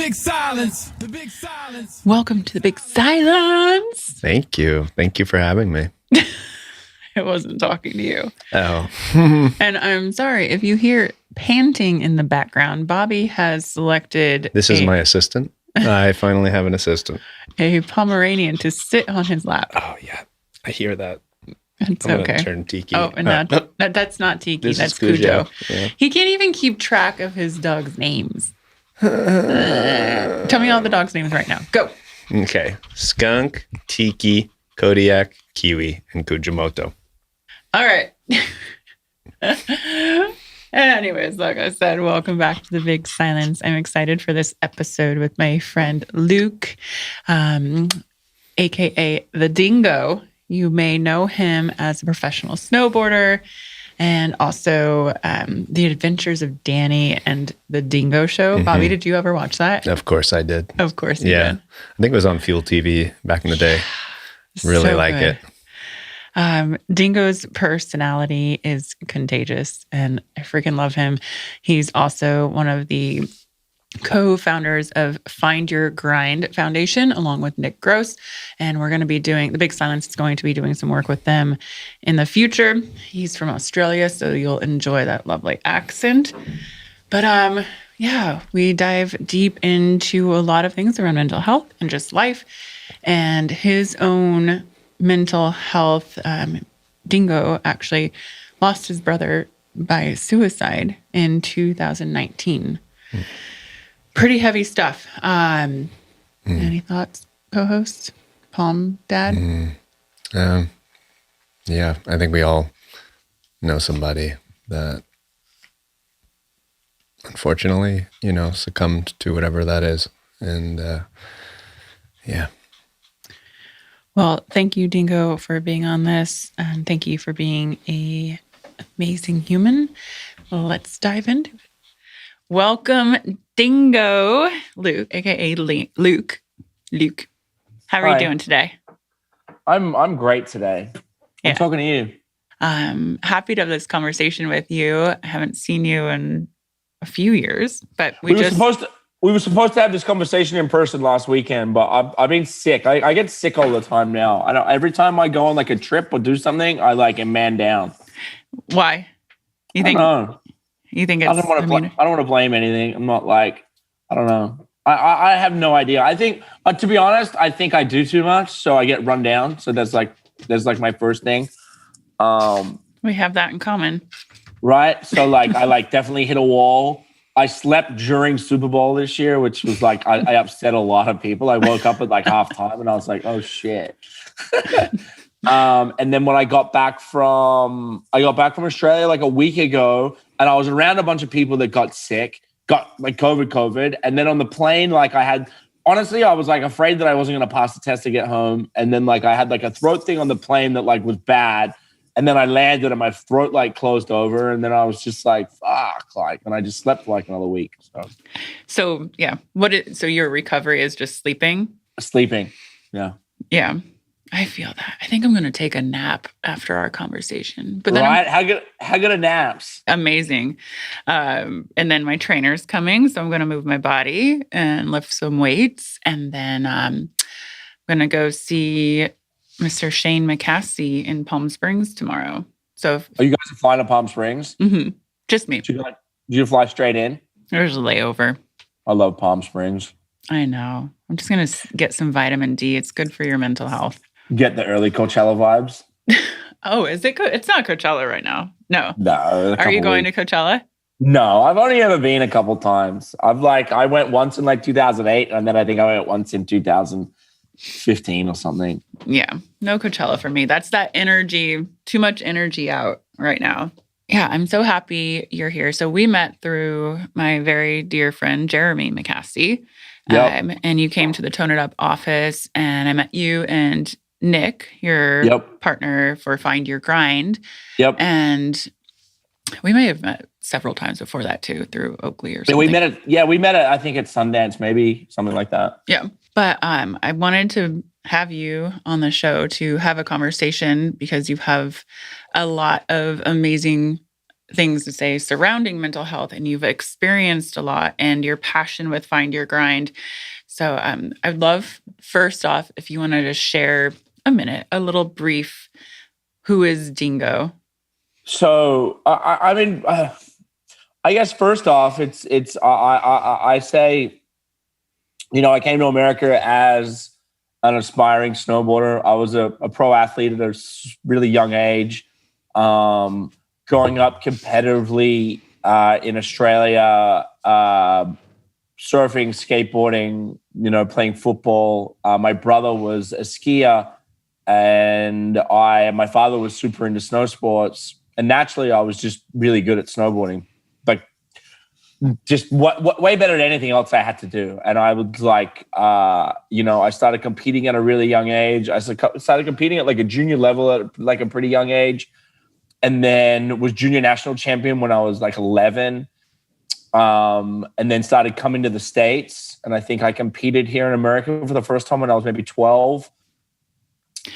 big silence. The big silence. Welcome to the big silence. Thank you. Thank you for having me. I wasn't talking to you. Oh. And I'm sorry if you hear panting in the background. Bobby has selected This is my assistant. I finally have an assistant. a Pomeranian to sit on his lap. Oh, yeah. I hear that. It's I'm okay. gonna turn Tiki. Oh, and that's not Tiki. This That's is Cujo. Cujo. Yeah. He can't even keep track of his dog's names. Tell me all the dog's names right now. Go. Okay. Skunk, Tiki, Kodiak, Kiwi, and Kujamoto. All right. Anyways, like I said, welcome back to the Big Silence. I'm excited for this episode with my friend Luke, aka the Dingo. You may know him as a professional snowboarder and also The Adventures of Danny and the Dingo Show. Mm-hmm. Bobby, did you ever watch that? Of course I did. Of course you Yeah. did. I think it was on Fuel TV back in the day. Really So like good. it. Dingo's personality is contagious and I freaking love him. He's also one of the co-founders of Find Your Grind Foundation, along with Nick Gross. And we're going to be doing, the Big Silence is going to be doing some work with them in the future. He's from Australia, so you'll enjoy that lovely accent. But yeah, we dive deep into a lot of things around mental health and just life and his own mental health. Dingo actually lost his brother by suicide in 2019. Pretty heavy stuff. Any thoughts, co-host, Palm Dad? Yeah, I think we all know somebody that unfortunately, succumbed to whatever that is. And yeah. Well, thank you, Dingo, for being on this. And thank you for being an amazing human. Let's dive into it. Welcome, Dingo. Luke, aka Luke. Luke, how are you doing today? I'm great today. Yeah. I'm talking to you. I'm happy to have this conversation with you. I haven't seen you in a few years, but we were supposed to have this conversation in person last weekend, but I've been sick. I get sick all the time now. I don't. Every time I go on like a trip or do something, I am man down. Why? You think? You think it's? I don't want to blame anything. I'm not I don't know. I have no idea. I think, to be honest, I think I do too much, so I get run down. So that's my first thing. We have that in common, right? So I definitely hit a wall. I slept during Super Bowl this year, which was I upset a lot of people. I woke up at halftime and I was like, oh shit. And then when I got back from Australia a week ago, and I was around a bunch of people that got sick, got COVID. And then on the plane, I was afraid that I wasn't going to pass the test to get home. And then I had a throat thing on the plane that was bad. And then I landed and my throat closed over. And then I was just fuck, and I just slept for another week. So yeah. So your recovery is just sleeping? Sleeping. Yeah. Yeah. I feel that. I think I'm going to take a nap after our conversation. But then how good are naps? Amazing. And then my trainer's coming, so I'm going to move my body and lift some weights. And then I'm going to go see Mr. Shane McCaskey in Palm Springs tomorrow. So, are you guys flying to Palm Springs? Mm-hmm. Just me. Did you fly straight in? There's a layover. I love Palm Springs. I know. I'm just going to get some vitamin D. It's good for your mental health. Get the early Coachella vibes. Oh, is it? It's not Coachella right now. No. No. Are you going to Coachella? No, I've only ever been a couple times. I went once in 2008, and then I think I went once in 2015 or something. Yeah, no Coachella for me. That's that energy, too much energy out right now. Yeah, I'm so happy you're here. So we met through my very dear friend, Jeremy McCaskey. Yep. And you came to the Tone It Up office, and I met you and Nick, your partner for Find Your Grind. Yep. And we may have met several times before that too, through Oakley or something. We met at I think at Sundance, maybe something like that. Yeah. But I wanted to have you on the show to have a conversation because you have a lot of amazing things to say surrounding mental health, and you've experienced a lot, and your passion with Find Your Grind. So I'd love, first off, if you wanted to share a little brief, who is Dingo? So I mean, I guess first off, I say, I came to America as an aspiring snowboarder. I was a pro athlete at a really young age. Growing up competitively in Australia, surfing, skateboarding, playing football. My brother was a skier, and my father was super into snow sports. And naturally, I was just really good at snowboarding, like just what way better than anything else I had to do. And I was like, I started competing at a really young age. I started competing at like a junior level at like a pretty young age, and then was junior national champion when I was like 11. And then started coming to the States. And I think I competed here in America for the first time when I was maybe 12.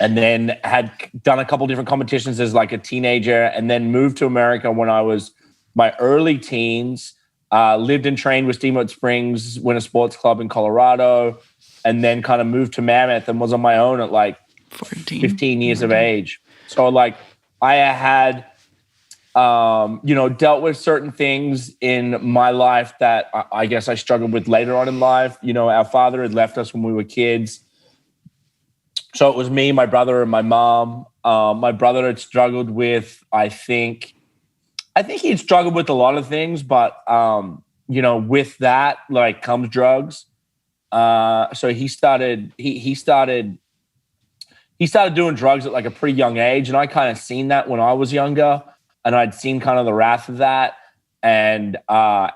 And then had done a couple different competitions as like a teenager, and then moved to America when I was my early teens. Lived and trained with Steamboat Springs Winter Sports Club in Colorado, and then kind of moved to Mammoth and was on my own at like 15 years of age. So like I had, dealt with certain things in my life that I guess I struggled with later on in life. Our father had left us when we were kids. So it was me, my brother, and my mom. My brother had struggled with, I think he'd struggled with a lot of things, but, with that, like, comes drugs. So he started doing drugs at like a pretty young age. And I kind of seen that when I was younger, and I'd seen kind of the wrath of that and the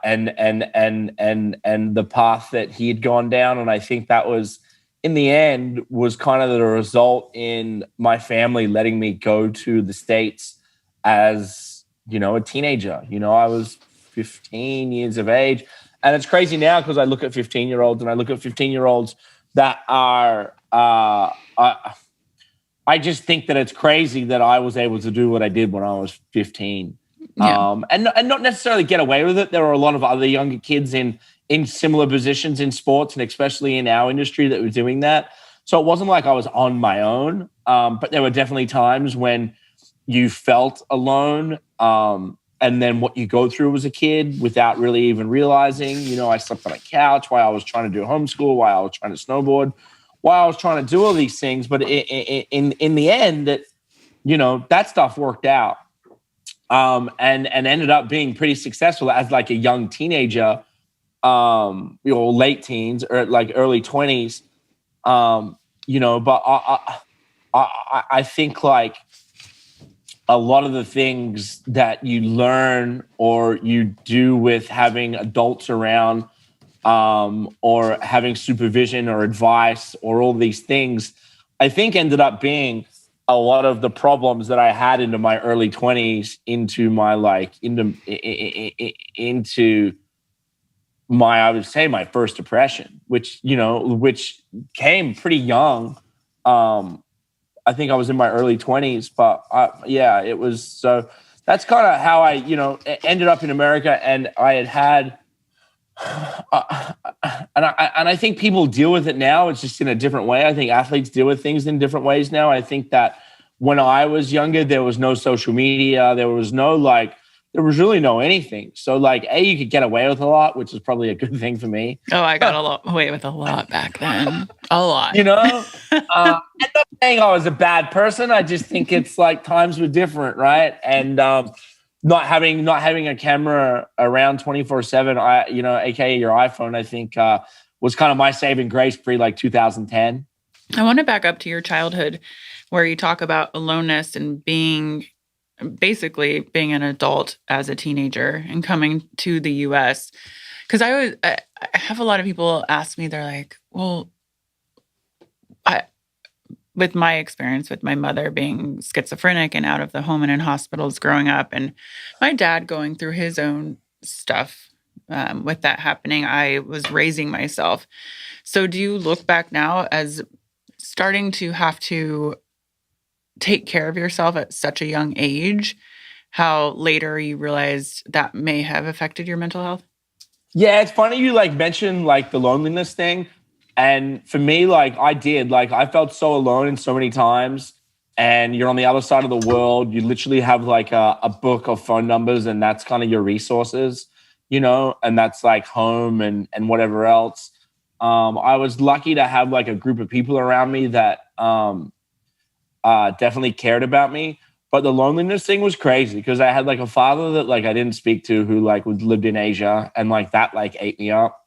path that he had gone down. And I think that was, in the end, was kind of the result in my family letting me go to the States as, a teenager. I was 15 years of age. And it's crazy now because I look at 15-year-olds and I look at 15-year-olds that are, I just think that it's crazy that I was able to do what I did when I was 15. Yeah. And not necessarily get away with it. There are a lot of other younger kids in similar positions in sports, and especially in our industry, that were doing that. So it wasn't like I was on my own, but there were definitely times when you felt alone, and then what you go through as a kid without really even realizing. I slept on a couch while I was trying to do homeschool, while I was trying to snowboard, while I was trying to do all these things. But in the end, that stuff worked out, and ended up being pretty successful as like a young teenager. Late teens or like early 20s, but I think like a lot of the things that you learn or you do with having adults around, or having supervision or advice or all these things, I think ended up being a lot of the problems that I had into my early 20s into my I would say my first depression, which came pretty young. I think I was in my early 20s, but it was. So that's kind of how I, ended up in America, and I had, and I think people deal with it now. It's just in a different way. I think athletes deal with things in different ways now. I think that when I was younger, there was no social media. There was really no anything. So like, you could get away with a lot, which is probably a good thing for me. Oh, I got away with a lot back then. A lot. I'm not saying I was a bad person. I just think it's like times were different, right? And not having a camera around 24/7, aka your iPhone, I think was kind of my saving grace pre like 2010. I want to back up to your childhood, where you talk about aloneness and basically being an adult as a teenager and coming to the US. Because I have a lot of people ask me, they're like, well, with my experience with my mother being schizophrenic and out of the home and in hospitals growing up, and my dad going through his own stuff with that happening, I was raising myself. So do you look back now as starting to have to take care of yourself at such a young age how later you realized that may have affected your mental health? Yeah, it's funny you like mentioned like the loneliness thing. And for me, like I felt so alone in so many times. And you're on the other side of the world. You literally have like a book of phone numbers, and that's kind of your resources, and that's like home and whatever else. I was lucky to have like a group of people around me that definitely cared about me. But the loneliness thing was crazy because I had like a father that like I didn't speak to who like lived in Asia, and like that like ate me up.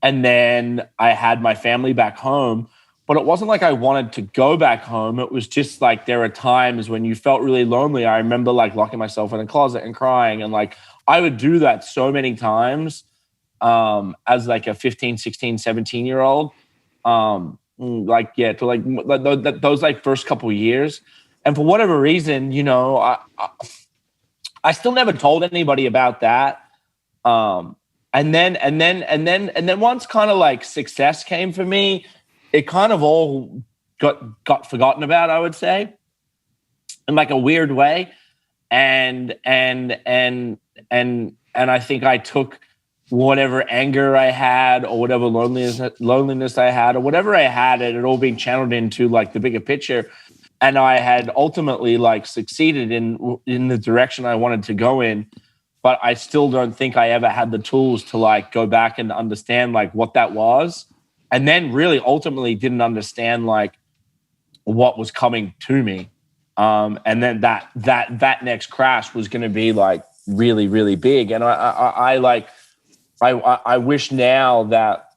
And then I had my family back home, but it wasn't like I wanted to go back home. It was just like there are times when you felt really lonely. I remember like locking myself in a closet and crying, and like I would do that so many times as like a 15, 16, 17-year-old. To like those like first couple of years. And for whatever reason, I still never told anybody about that. And then once kind of like success came for me, it kind of all got forgotten about, I would say, in like a weird way. And I think I took whatever anger I had or whatever loneliness I had or whatever I had, it had all been channeled into like the bigger picture. And I had ultimately like succeeded in the direction I wanted to go in. But I still don't think I ever had the tools to like go back and understand like what that was. And then really ultimately didn't understand like what was coming to me. And then that next crash was going to be like really, really big. And I wish now that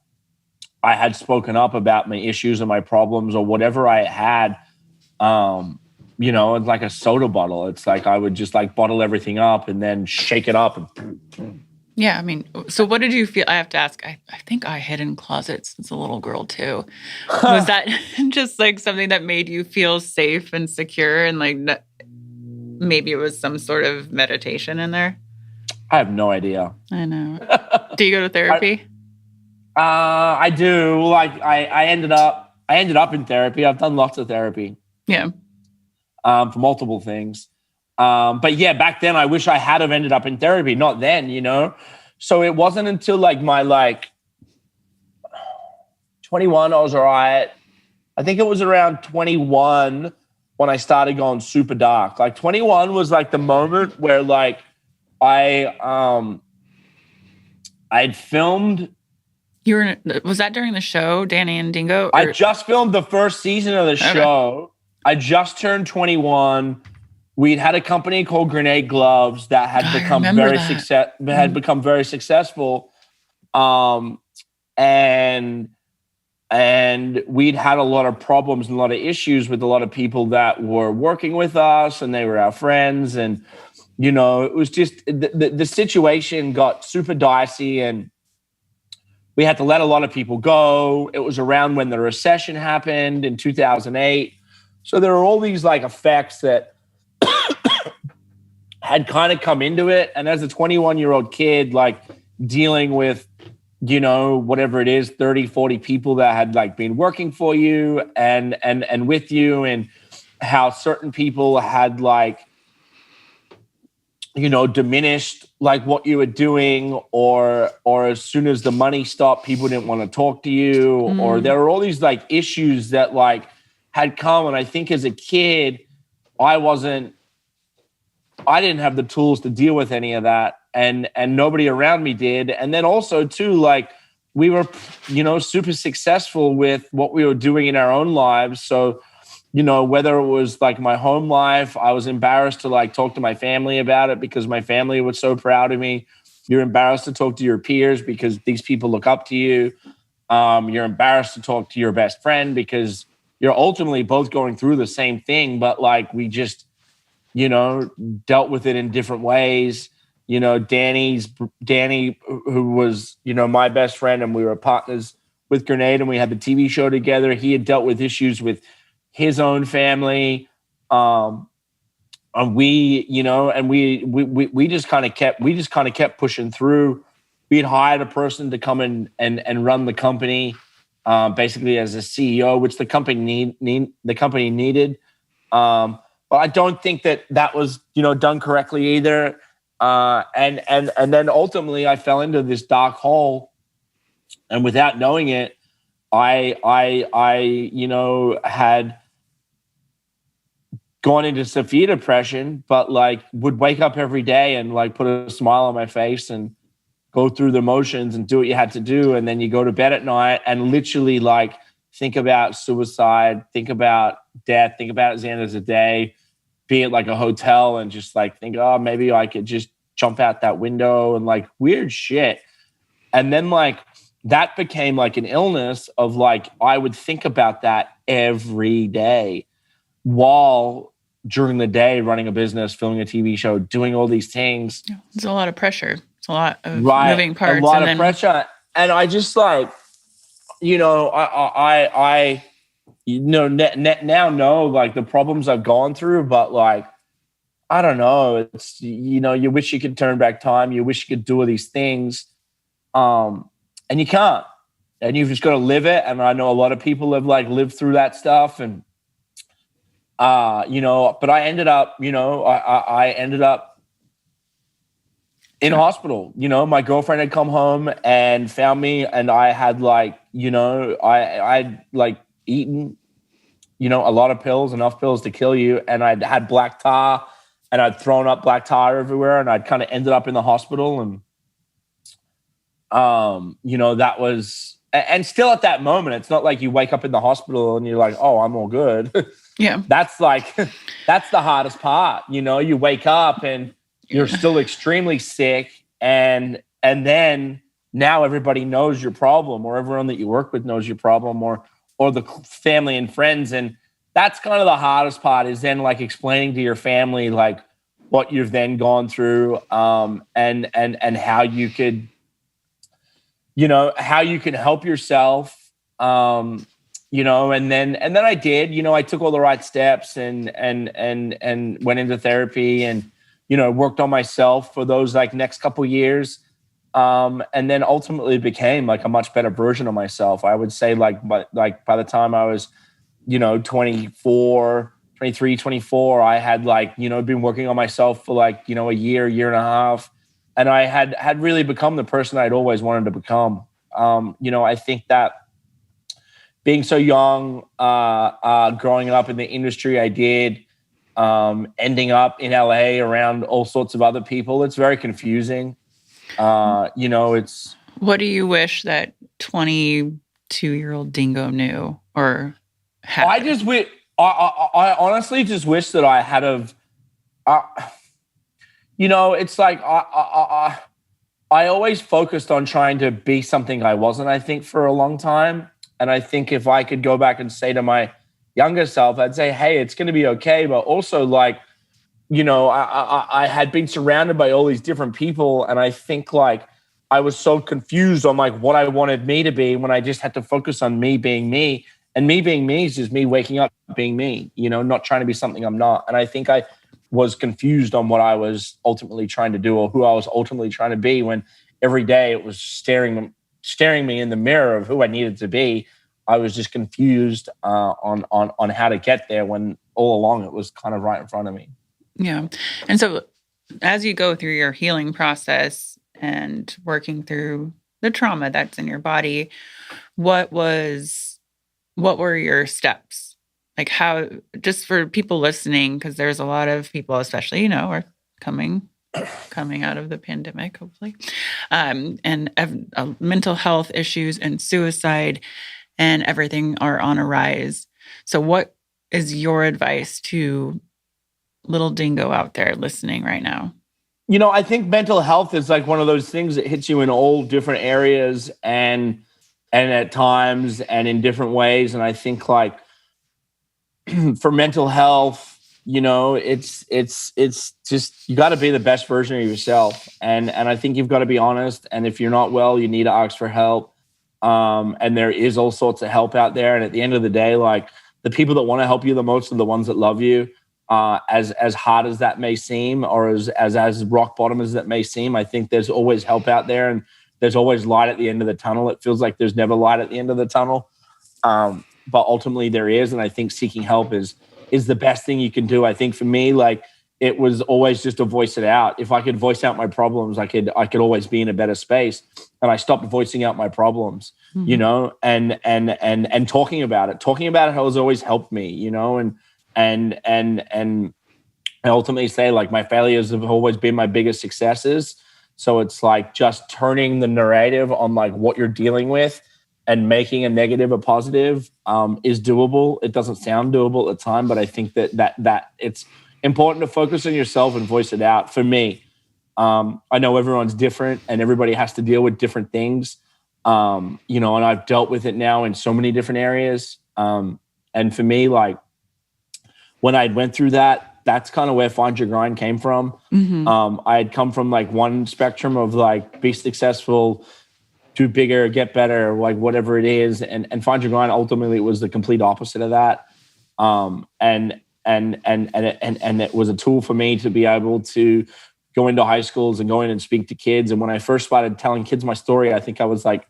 I had spoken up about my issues and my problems or whatever I had. It's like a soda bottle. It's like I would just like bottle everything up and then shake it up. Yeah, I mean, so what did you feel? I have to ask. I think I hid in closets since a little girl too. Was that just like something that made you feel safe and secure, and like maybe it was some sort of meditation in there? I have no idea. I know. Do you go to therapy? I do. Like I ended up in therapy. I've done lots of therapy. Yeah. For multiple things. But yeah, back then I wish I had have ended up in therapy, not then, So it wasn't until like my 21, I was all right. I think it was around 21 when I started going super dark. Like 21 was like the moment where like I'd filmed. Was that during the show, Danny and Dingo? I just filmed the first season of the show. I just turned 21. We'd had a company called Grenade Gloves that had become very successful. And we'd had a lot of problems and a lot of issues with a lot of people that were working with us, and they were our friends. And, it was just the situation got super dicey, and we had to let a lot of people go. It was around when the recession happened in 2008. So there were all these like effects that had kind of come into it. And as a 21-year-old kid, like dealing with, whatever it is, 30, 40 people that had like been working for you and with you, and how certain people had like, diminished like what you were doing, or as soon as the money stopped, people didn't want to talk to you, or there were all these like issues that like had come. And I think as a kid, I didn't have the tools to deal with any of that, and nobody around me did. And then also too, like we were, super successful with what we were doing in our own lives. So, whether it was like my home life, I was embarrassed to like talk to my family about it because my family was so proud of me. You're embarrassed to talk to your peers because these people look up to you. You're embarrassed to talk to your best friend because you're ultimately both going through the same thing, but like we just, dealt with it in different ways. Danny, who was, my best friend, and we were partners with Grenade, and we had the TV show together. He had dealt with issues with his own family. And we just kind of kept pushing through. We had hired a person to come in and run the company, basically as a CEO, which the company needed. but I don't think that was, done correctly either. And then ultimately I fell into this dark hole, and without knowing it, I had gone into severe depression, but like would wake up every day and like put a smile on my face and go through the motions and do what you had to do. And then you go to bed at night and literally like think about suicide, think about death, think about it as the end of the day, be at like a hotel and just like think, oh, maybe I could just jump out that window and like weird shit. And then like that became like an illness of like, I would think about that every day while during the day running a business, filming a TV show, doing all these things. It's a lot of pressure. It's a lot of moving parts. A lot of pressure. And I just like, I now know like the problems I've gone through, but like, I don't know. It's, you wish you could turn back time. You wish you could do all these things. And you can't, and you've just got to live it. And I know a lot of people have like lived through that stuff, and, but I ended up, I ended up in hospital. My girlfriend had come home and found me, and I had like, I'd like eaten, a lot of pills, enough pills to kill you. And I'd had black tar, and I'd thrown up black tar everywhere, and I'd kind of ended up in the hospital. And, that was, and still at that moment, it's not like you wake up in the hospital and you're like, oh, I'm all good. Yeah. That's like, that's the hardest part. You wake up and you're still extremely sick. And then now everybody knows your problem, or everyone that you work with knows your problem, or the family and friends. And that's kind of the hardest part, is then like explaining to your family, like what you've then gone through, and how you could, how you can help yourself, and then I did, I took all the right steps and went into therapy and, worked on myself for those like next couple years. And then ultimately became like a much better version of myself. I would say like by the time I was, 24, 23, 24, I had like, been working on myself for like, a year and a half. And I had really become the person I'd always wanted to become. I think that being so young, growing up in the industry I did, ending up in LA around all sorts of other people, it's very confusing. It's... What do you wish that 22-year-old Dingo knew or had? I honestly just wish that I had it's like I always focused on trying to be something I wasn't, I think, for a long time. And I think if I could go back and say to my younger self, I'd say, hey, it's going to be okay. But also like, I had been surrounded by all these different people. And I think like I was so confused on like what I wanted me to be, when I just had to focus on me being me. And me being me is just me waking up being me, not trying to be something I'm not. And I think I was confused on what I was ultimately trying to do, or who I was ultimately trying to be, when every day it was staring me in the mirror of who I needed to be. I was just confused on how to get there, when all along it was kind of right in front of me. Yeah. And so as you go through your healing process and working through the trauma that's in your body, what were your steps? Like how, just for people listening, because there's a lot of people, especially, are coming out of the pandemic, hopefully, and mental health issues and suicide and everything are on a rise. So what is your advice to little Dingo out there listening right now? I think mental health is like one of those things that hits you in all different areas and at times and in different ways. And I think like for mental health, it's just, you got to be the best version of yourself. And I think you've got to be honest. And if you're not well, you need to ask for help. And there is all sorts of help out there. And at the end of the day, like the people that want to help you the most are the ones that love you. As hard as that may seem, or as rock bottom as that may seem, I think there's always help out there, and there's always light at the end of the tunnel. It feels like there's never light at the end of the tunnel. But ultimately there is. And I think seeking help is is the best thing you can do. I think for me, like, it was always just to voice it out. If I could voice out my problems, I could always be in a better space. And I stopped voicing out my problems, you know, and talking about it. Talking about it has always helped me, you know, and I ultimately say, like, my failures have always been my biggest successes. So it's like just turning the narrative on like what you're dealing with and making a negative a positive is doable. It doesn't sound doable at the time, but I think that it's important to focus on yourself and voice it out. For me, I know everyone's different and everybody has to deal with different things, you know, and I've dealt with it now in so many different areas. And for me, like, when I went through that, that's kind of where Find Your Grind came from. I had come from like one spectrum of like be successful, do bigger, get better, like whatever it is. And Find Your Grind ultimately was the complete opposite of that. And it was a tool for me to be able to go into high schools and go in and speak to kids. And when I first started telling kids my story, I think I was like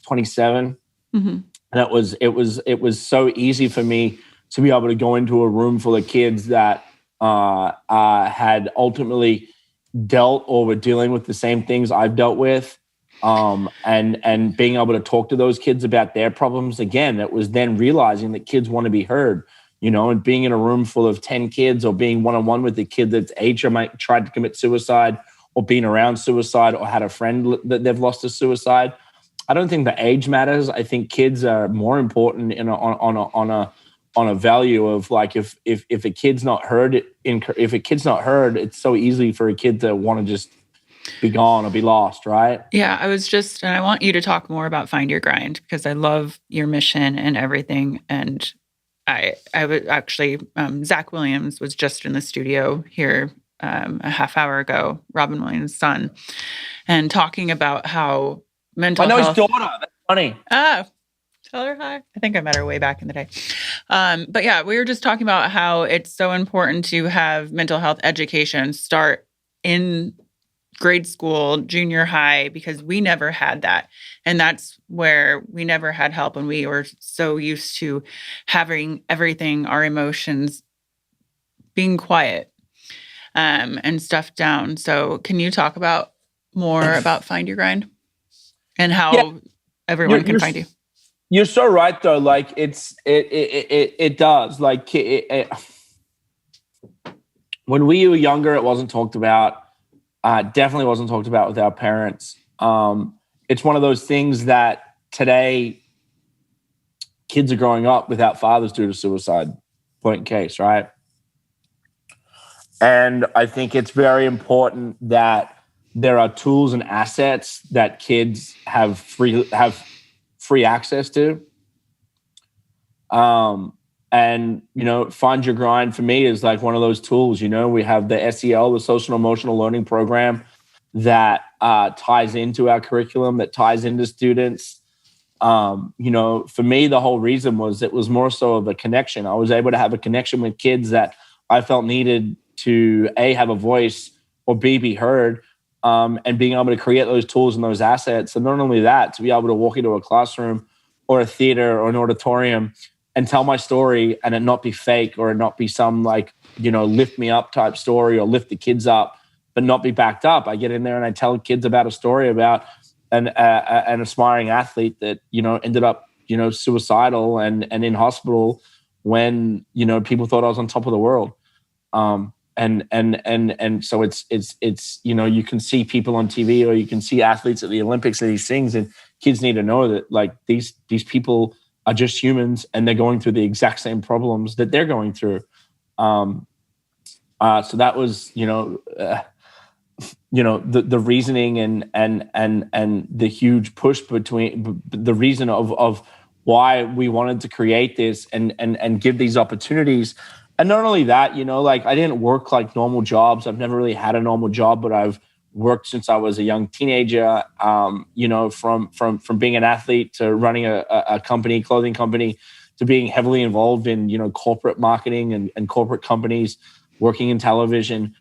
27. And it was so easy for me to be able to go into a room full of kids that had ultimately dealt or were dealing with the same things I've dealt with. And being able to talk to those kids about their problems. Again, it was then realizing that kids want to be heard, you know, and being in a room full of 10 kids or being one-on-one with a kid that's age or might tried to commit suicide or been around suicide or had a friend that they've lost to suicide. I don't think the age matters. I think kids are more important on a value of like, if a kid's not heard, it's so easy for a kid to want to just be gone or be lost, right? Yeah, and I want you to talk more about Find Your Grind because I love your mission and everything. And I would actually, Zach Williams was just in the studio here a half hour ago, Robin Williams' son, and talking about how mental health. I know his daughter. That's funny. Tell her hi. I think I met her way back in the day. But yeah, we were just talking about how it's so important to have mental health education start in grade school, junior high, because we never had that. And that's where we never had help. And we were so used to having everything, our emotions being quiet and stuff down. So can you talk about more about Find Your Grind and how everyone can find you? You're so right, though. Like it does. Like when we were younger, it wasn't talked about. Definitely wasn't talked about with our parents. It's one of those things that today kids are growing up without fathers due to suicide. Point in case, right? And I think it's very important that there are tools and assets that kids have free access to. And, you know, Find Your Grind for me is like one of those tools. You know, we have the SEL, the Social and Emotional Learning Program, that ties into our curriculum, that ties into students. You know, for me, the whole reason was it was more so of a connection. I was able to have a connection with kids that I felt needed to A, have a voice, or B, be heard. And being able to create those tools and those assets. And not only that, to be able to walk into a classroom or a theater or an auditorium and tell my story and it not be fake or it not be some like, you know, lift me up type story or lift the kids up, but not be backed up. I get in there and I tell kids about a story about an aspiring athlete that, you know, ended up, you know, suicidal and in hospital when, you know, people thought I was on top of the world. And so it's you know, you can see people on TV or you can see athletes at the Olympics and these things, and kids need to know that like these people are just humans and they're going through the exact same problems that they're going through. So that was, you know, the reasoning and the huge push between the reason of why we wanted to create this and give these opportunities. And not only that, you know, like I didn't work like normal jobs. I've never really had a normal job, but I've worked since I was a young teenager, you know, from being an athlete to running a company, clothing company, to being heavily involved in, you know, corporate marketing and corporate companies, working in television.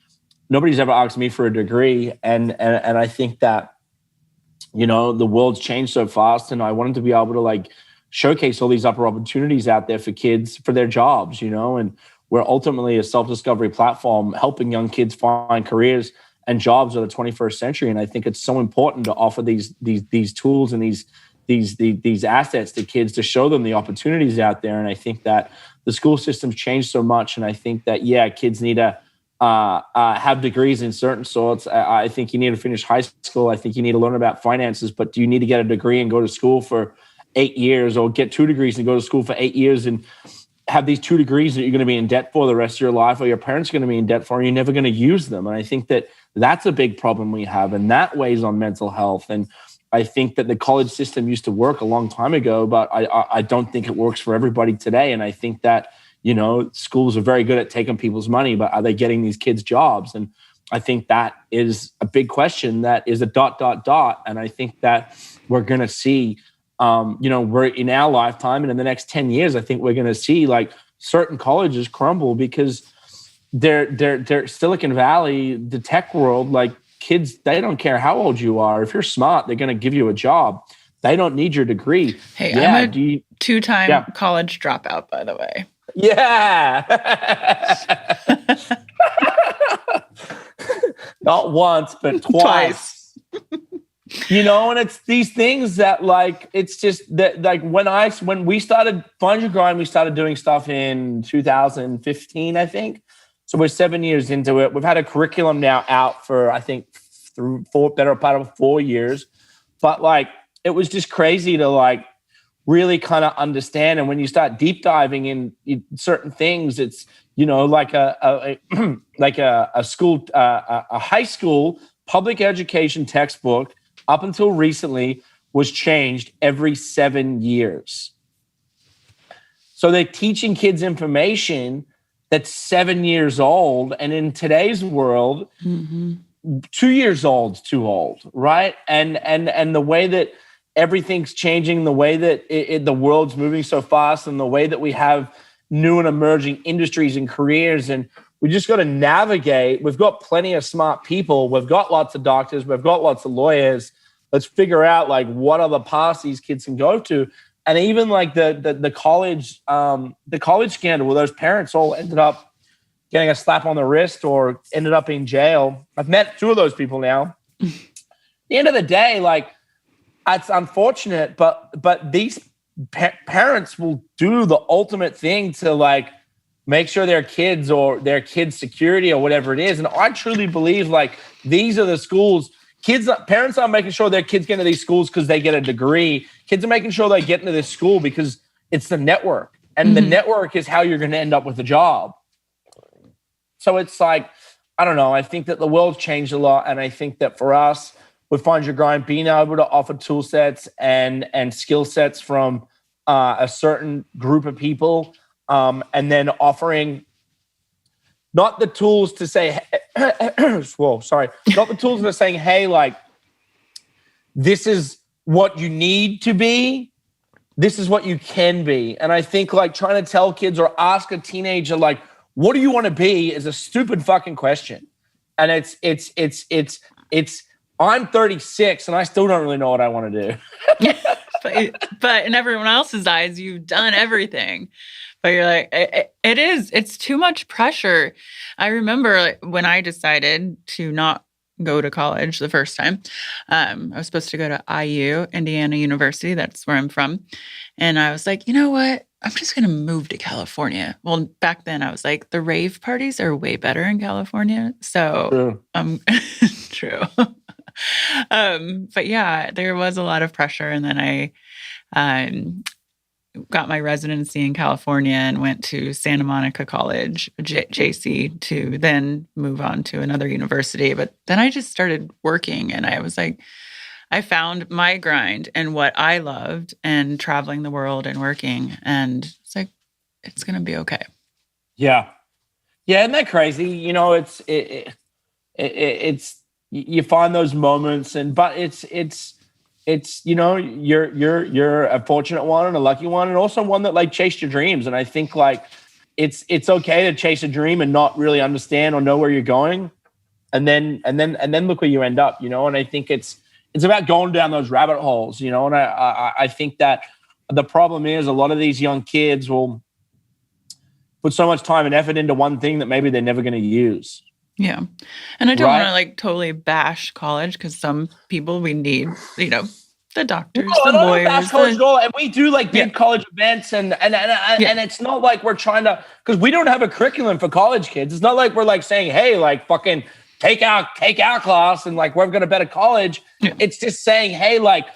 Nobody's ever asked me for a degree. And I think that, you know, the world's changed so fast, and I wanted to be able to like showcase all these upper opportunities out there for kids for their jobs, you know, and we're ultimately a self-discovery platform helping young kids find careers and jobs of the 21st century. And I think it's so important to offer these tools and these assets to kids to show them the opportunities out there. And I think that the school system's changed so much. And I think that, kids need to have degrees in certain sorts. I think you need to finish high school. I think you need to learn about finances, but do you need to get a degree and go to school for 8 years, or get 2 degrees and go to school for 8 years and have these 2 degrees that you're going to be in debt for the rest of your life, or your parents are going to be in debt for, and you're never going to use them? And I think that that's a big problem we have, and that weighs on mental health. And I think that the college system used to work a long time ago, but I don't think it works for everybody today. And I think that, schools are very good at taking people's money, but are they getting these kids jobs? And I think that is a big question that is a ... And I think that we're going to see, we're in our lifetime, and in the next 10 years, I think we're going to see like certain colleges crumble because they're Silicon Valley, the tech world, like kids, they don't care how old you are. If you're smart, they're going to give you a job. They don't need your degree. Hey, I'm a 2-time college dropout, by the way. Yeah. Not once, but twice. And it's these things that like, it's just that like when we started Find Your Grind, we started doing stuff in 2015, I think. So we're 7 years into it. We've had a curriculum now out for, I think, better part of 4 years. But like, it was just crazy to like really kind of understand. And when you start deep diving in certain things, it's, like a school, a high school public education textbook up until recently was changed every 7 years. So they're teaching kids information that's 7 years old. And in today's world, 2 years old is too old, right? And the way that everything's changing, the way that the world's moving so fast, and the way that we have new and emerging industries and careers, and we just got to navigate. We've got plenty of smart people. We've got lots of doctors. We've got lots of lawyers. Let's figure out like what other paths these kids can go to. And even like the college scandal where those parents all ended up getting a slap on the wrist or ended up in jail. I've met 2 of those people now. At the end of the day, like, it's unfortunate, but these parents will do the ultimate thing to like make sure their kids or their kids' security or whatever it is. And I truly believe like these are the schools. Parents aren't making sure their kids get into these schools because they get a degree. Kids are making sure they get into this school because it's the network. And the network is how you're going to end up with a job. So it's like, I don't know. I think that the world's changed a lot. And I think that for us, with Find Your Grind, being able to offer tool sets and skill sets from a certain group of people, and then offering not the tools to say, not the tools that are saying, hey, like, this is what you need to be. This is what you can be. And I think like trying to tell kids or ask a teenager, like, what do you want to be is a stupid fucking question. And it's I'm 36 and I still don't really know what I want to do. but in everyone else's eyes, you've done everything. But you're like, it's too much pressure. I remember when I decided to not go to college the first time, I was supposed to go to IU, Indiana University. That's where I'm from. And I was like, you know what? I'm just going to move to California. Well, back then I was like, the rave parties are way better in California. So, true. But yeah, there was a lot of pressure. And then I got my residency in California and went to Santa Monica College, JC, to then move on to another university. But then I just started working and I was like, I found my grind and what I loved and traveling the world and working. And it's like, it's going to be okay. Yeah. Yeah. Isn't that crazy? It's you find those moments but it's you're a fortunate one and a lucky one and also one that like chased your dreams. And I think like it's okay to chase a dream and not really understand or know where you're going. And then look where you end up, and I think it's about going down those rabbit holes, and I think that the problem is a lot of these young kids will put so much time and effort into one thing that maybe they're never going to use. Yeah. And I don't Right. want to like totally bash college because some people we need, you know, the doctors, No, the I don't lawyers. bash college at all. And we do like big college events and it's not like we're trying to, because we don't have a curriculum for college kids. It's not like we're like saying, hey, like fucking take our class and like we're going to better college. Yeah. It's just saying, hey, like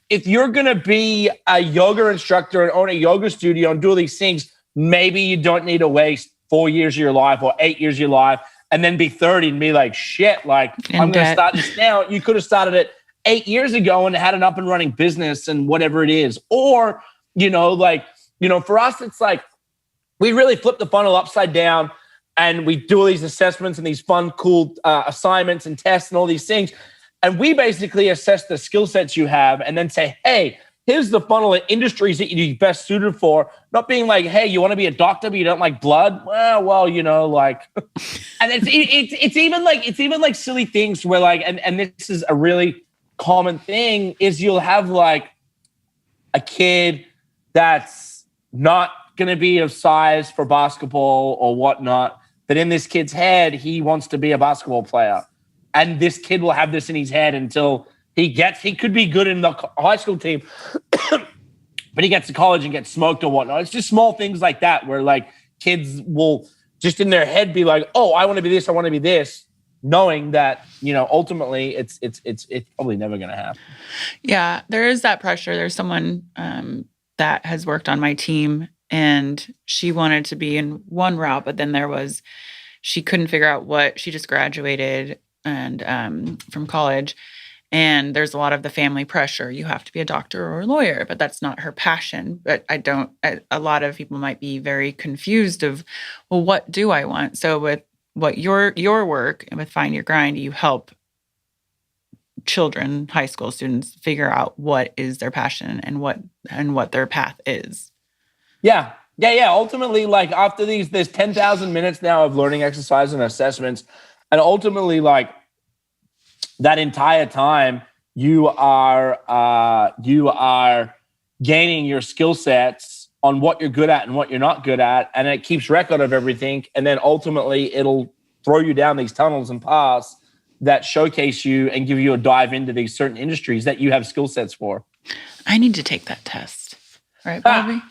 if you're going to be a yoga instructor and own a yoga studio and do all these things, maybe you don't need to waste 4 years of your life or 8 years of your life and then be 30 and be like, shit, like I'm going to start this now. You could have started it 8 years ago and had an up and running business and whatever it is. Or, you know, like, you know, for us, it's like we really flip the funnel upside down and we do all these assessments and these fun, cool assignments and tests and all these things. And we basically assess the skill sets you have and then say, hey, here's the funnel of industries that you'd be best suited for. Not being like, hey, you want to be a doctor, but you don't like blood? Well, you know, like, and it's even like silly things where like, and this is a really common thing is you'll have like a kid that's not going to be of size for basketball or whatnot, but in this kid's head, he wants to be a basketball player. And this kid will have this in his head until he could be good in the high school team, but he gets to college and gets smoked or whatnot. It's just small things like that where like kids will just in their head be like, oh, I want to be this, I want to be this, knowing that, you know, ultimately it's probably never going to happen. Yeah, there is that pressure. There's someone that has worked on my team and she wanted to be in one route, but then she couldn't figure out what, she just graduated and from college. And there's a lot of the family pressure. You have to be a doctor or a lawyer, but that's not her passion. But a lot of people might be very confused of, well, what do I want? So with what your work and with Find Your Grind, you help children, high school students figure out what is their passion and what their path is. Yeah. Ultimately, like after there's 10,000 minutes now of learning exercise and assessments. And ultimately, like that entire time you are gaining your skill sets on what you're good at and what you're not good at. And it keeps record of everything. And then ultimately it'll throw you down these tunnels and paths that showcase you and give you a dive into these certain industries that you have skill sets for. I need to take that test. Right, Bobby?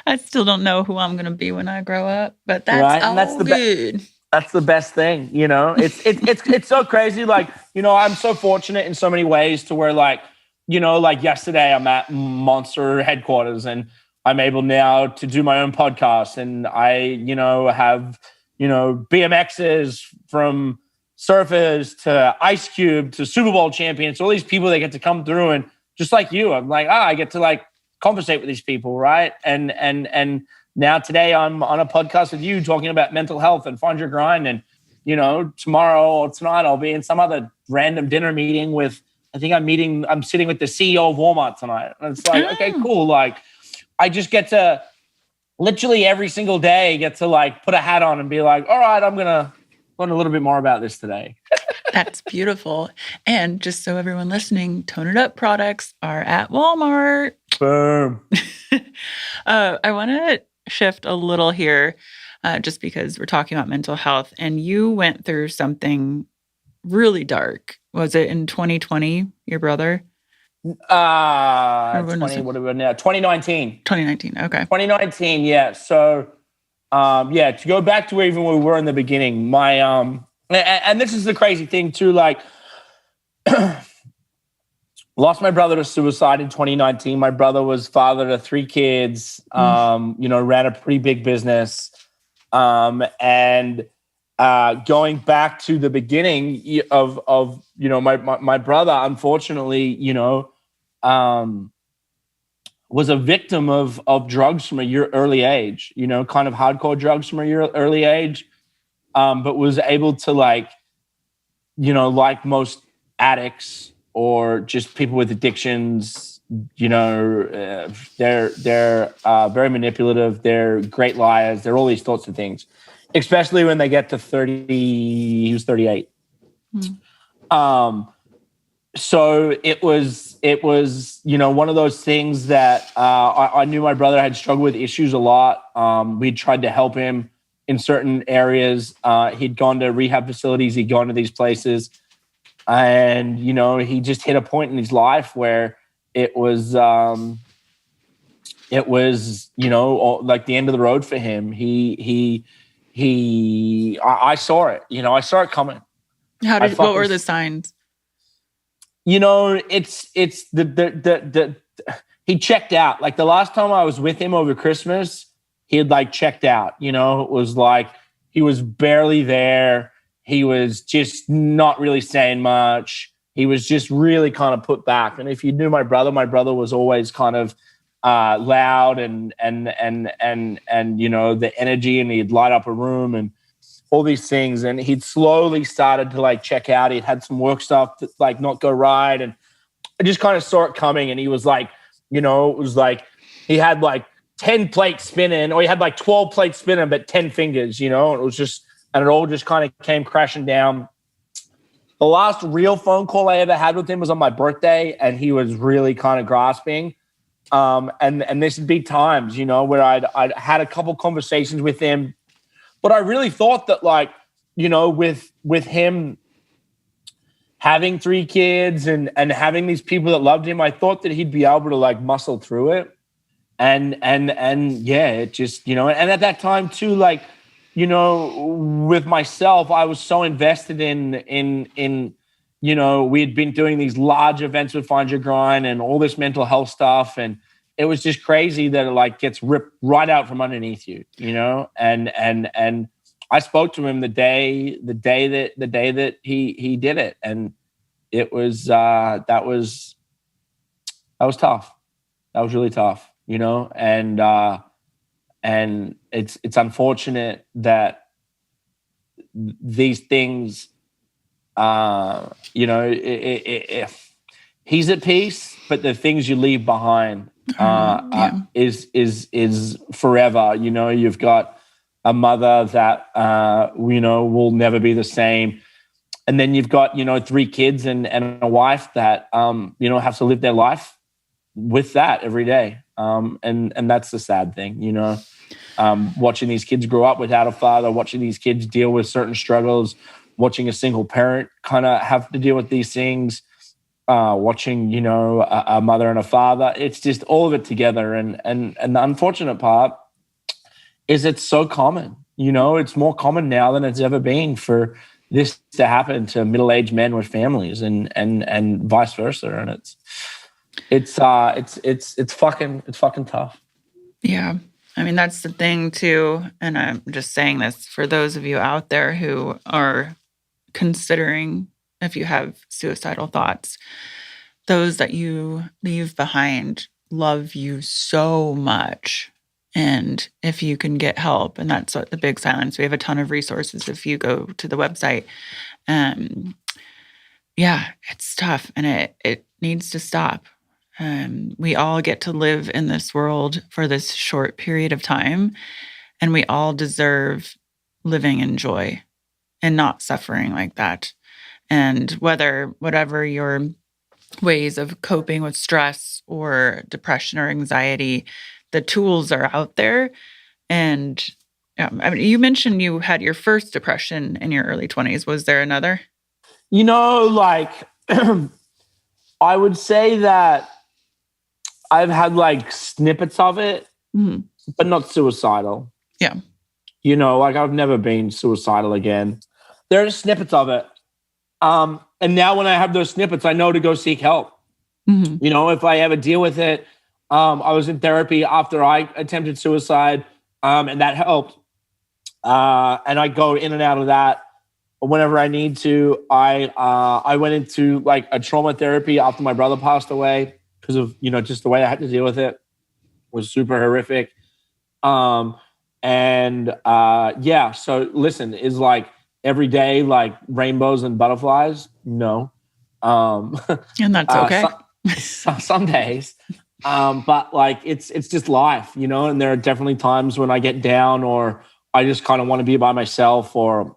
I still don't know who I'm going to be when I grow up, but that's right? All that's good. That's the best thing, you know. It's so crazy. Like, you know, I'm so fortunate in so many ways to where, like, you know, like yesterday I'm at Monster headquarters and I'm able now to do my own podcast, and I, you know, have, you know, BMXs from surfers to Ice Cube to Super Bowl champions, all these people that get to come through, and just like you, I'm like, I get to like conversate with these people, right? And now today I'm on a podcast with you talking about mental health and Find Your Grind. And, you know, tomorrow or tonight I'll be in some other random dinner meeting with, I'm sitting with the CEO of Walmart tonight. And it's like, okay, cool. Like I just get to literally every single day get to like put a hat on and be like, all right, I'm going to learn a little bit more about this today. That's beautiful. And just so everyone listening, Tone It Up products are at Walmart. Boom. I want to shift a little here just because we're talking about mental health. And you went through something really dark. Was it in 2020, your brother? 2019. 2019, okay. 2019, yeah. So, to go back to even where we were in the beginning, my, and this is the crazy thing too, like, lost my brother to suicide in 2019. My brother was father to 3 kids, you know, ran a pretty big business. And going back to the beginning of you know, my brother, unfortunately, you know, was a victim of drugs from a early age, you know, kind of hardcore drugs from a early age, but was able to, like, you know, like most addicts or just people with addictions, you know, they're very manipulative. They're great liars. They're all these sorts of things, especially when they get to 30. He was 38. So it was one of those things that I knew my brother had struggled with issues a lot. We'd tried to help him in certain areas. He'd gone to rehab facilities. He'd gone to these places. And, he just hit a point in his life where it was like the end of the road for him. I saw it, I saw it coming. What were the signs? It's he checked out. Like the last time I was with him over Christmas, he had like checked out, it was like he was barely there. He was just not really saying much. He was just really kind of put back. And if you knew my brother was always kind of loud and the energy, and he'd light up a room and all these things. And he'd slowly started to like check out. He'd had some work stuff that like not go right. And I just kind of saw it coming. And he was like, it was like he had like 10 plates spinning, or he had like 12 plates spinning, but 10 fingers, and it was just, and it all just kind of came crashing down. The last real phone call I ever had with him was on my birthday, and he was really kind of grasping. And this would be times, where I'd had a couple conversations with him, but I really thought that like, with him having 3 kids and having these people that loved him, I thought that he'd be able to like muscle through it. And yeah, it just, and at that time too, like, with myself, I was so invested in we had been doing these large events with Find Your Grind and all this mental health stuff. And it was just crazy that it like gets ripped right out from underneath you, and I spoke to him the day that he did it. And it was, that was tough. That was really tough, and it's unfortunate that these things, he's at peace, but the things you leave behind is forever. You've got a mother that will never be the same, and then you've got 3 kids and a wife that have to live their life with that every day. And that's the sad thing, watching these kids grow up without a father, watching these kids deal with certain struggles, watching a single parent kind of have to deal with these things, watching, a mother and a father. It's just all of it together. And the unfortunate part is it's so common, it's more common now than it's ever been for this to happen to middle-aged men with families and vice versa. And it's fucking tough. Yeah. I mean, that's the thing too. And I'm just saying this for those of you out there who are considering if you have suicidal thoughts, those that you leave behind love you so much. And if you can get help, and that's what the Big Silence, we have a ton of resources if you go to the website. Yeah, it's tough and it needs to stop. We all get to live in this world for this short period of time, and we all deserve living in joy and not suffering like that. And whatever your ways of coping with stress or depression or anxiety, the tools are out there. And I mean, you mentioned you had your first depression in your early 20s. Was there another? Like I would say that I've had like snippets of it, but not suicidal. Yeah. Like I've never been suicidal again. There are snippets of it. And now when I have those snippets, I know to go seek help. Mm-hmm. If I ever deal with it, I was in therapy after I attempted suicide, and that helped. And I go in and out of that whenever I need to. I went into like a trauma therapy after my brother passed away because of, just the way I had to deal with it was super horrific. So listen, is like every day, like rainbows and butterflies? No. And that's okay. Some days. But like, it's just life, and there are definitely times when I get down or I just kind of want to be by myself or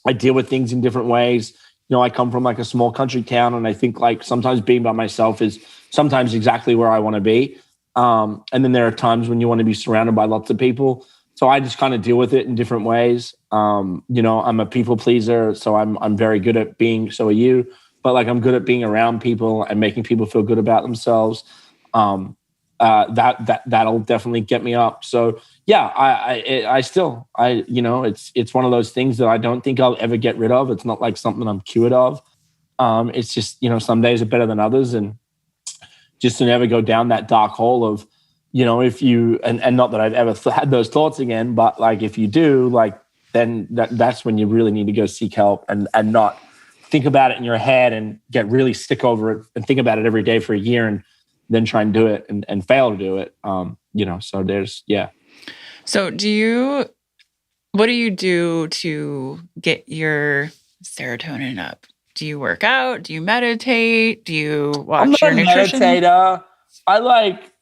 I deal with things in different ways. I come from like a small country town, and I think like sometimes being by myself is sometimes exactly where I want to be. And then there are times when you want to be surrounded by lots of people. So I just kind of deal with it in different ways. I'm a people pleaser, so I'm very good at being, so are you, but like I'm good at being around people and making people feel good about themselves. That'll definitely get me up. So yeah, it's one of those things that I don't think I'll ever get rid of. It's not like something I'm cured of. It's just, some days are better than others, and just to never go down that dark hole of, if you, and not that I've ever had those thoughts again, but like, if you do, like, then that's when you really need to go seek help and not think about it in your head and get really sick over it and think about it every day for a year and then try and do it and fail to do it. So there's, yeah. So what do you do to get your serotonin up? Do you work out? Do you meditate? Do you watch your nutrition? I'm a meditator. I like,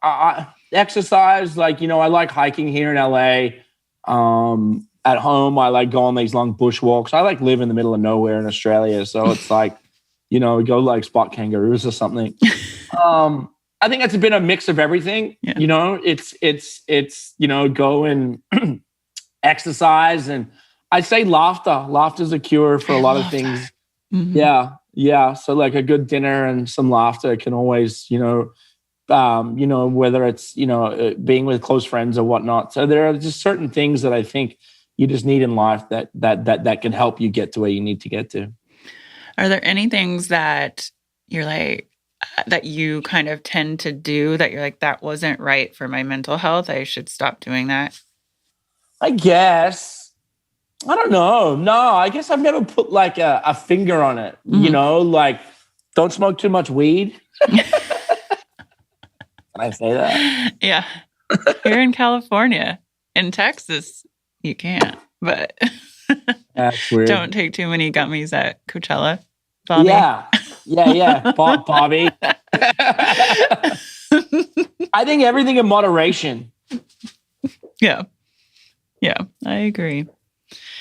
I exercise. Like, I like hiking here in LA. At home, I like go on these long bushwalks. I like live in the middle of nowhere in Australia. So it's like, we go like spot kangaroos or something. I think it's been a mix of everything. Yeah. It's go and exercise, and I'd say laughter. Laughter's a cure for a lot of things. Mm-hmm. Yeah. So like a good dinner and some laughter can always, whether it's, being with close friends or whatnot. So there are just certain things that I think you just need in life that can help you get to where you need to get to. Are there any things that you're like, that you kind of tend to do that you're like, that wasn't right for my mental health, I should stop doing that? I guess. I don't know. No, I guess I've never put like a finger on it. Mm-hmm. Like don't smoke too much weed. Can I say that? Yeah. Here in California. In Texas, you can't. But that's weird. Don't take too many gummies at Coachella, Bobby. Yeah. Bobby. I think everything in moderation. Yeah, I agree.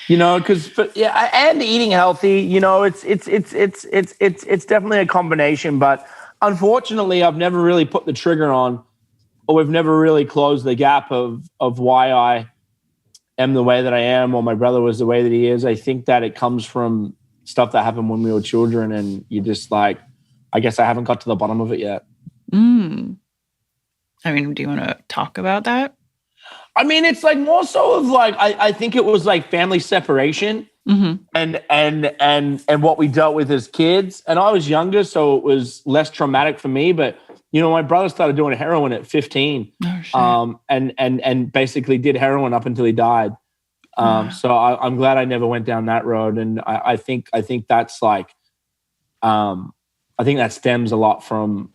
Because and eating healthy. It's definitely a combination. But unfortunately, I've never really put the trigger on, or we've never really closed the gap of why I am the way that I am, or my brother was the way that he is. I think that it comes from stuff that happened when we were children, and you just like, I guess I haven't got to the bottom of it yet. I mean, do you want to talk about that? I mean, it's like more so of like, I think it was like family separation, mm-hmm. and what we dealt with as kids. And I was younger, so it was less traumatic for me. But, my brother started doing heroin at 15, and basically did heroin up until he died. So I'm glad I never went down that road. And I think that's like, I think that stems a lot from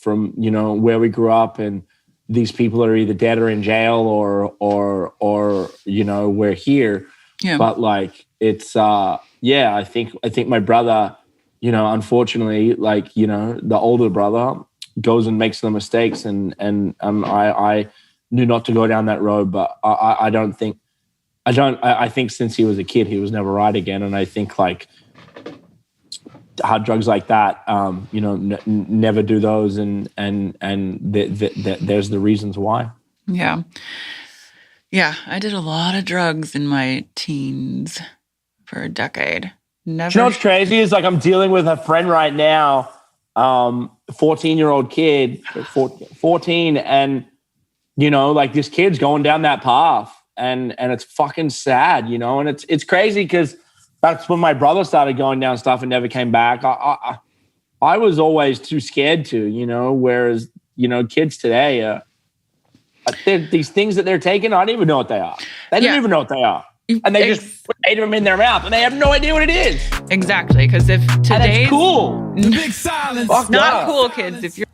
where we grew up, and these people are either dead or in jail or we're here. Yeah. But like, it's, I think my brother, unfortunately, like, the older brother goes and makes the mistakes, and I knew not to go down that road, but I think since he was a kid, he was never right again. And I think like hard drugs like that, never do those. And there's the reasons why. Yeah. Yeah. I did a lot of drugs in my teens for a decade. Never. You know what's crazy is like, I'm dealing with a friend right now, 14-year-old kid, 14. And, like this kid's going down that path, and it's fucking sad, and it's crazy because that's when my brother started going down stuff and never came back. I was always too scared to, whereas, kids today, these things that they're taking, I don't even know what they are. They don't even know what they are. And they just put 8 of them in their mouth, and they have no idea what it is. Exactly, because if today's cool. The big silence. Not cool, kids. If you're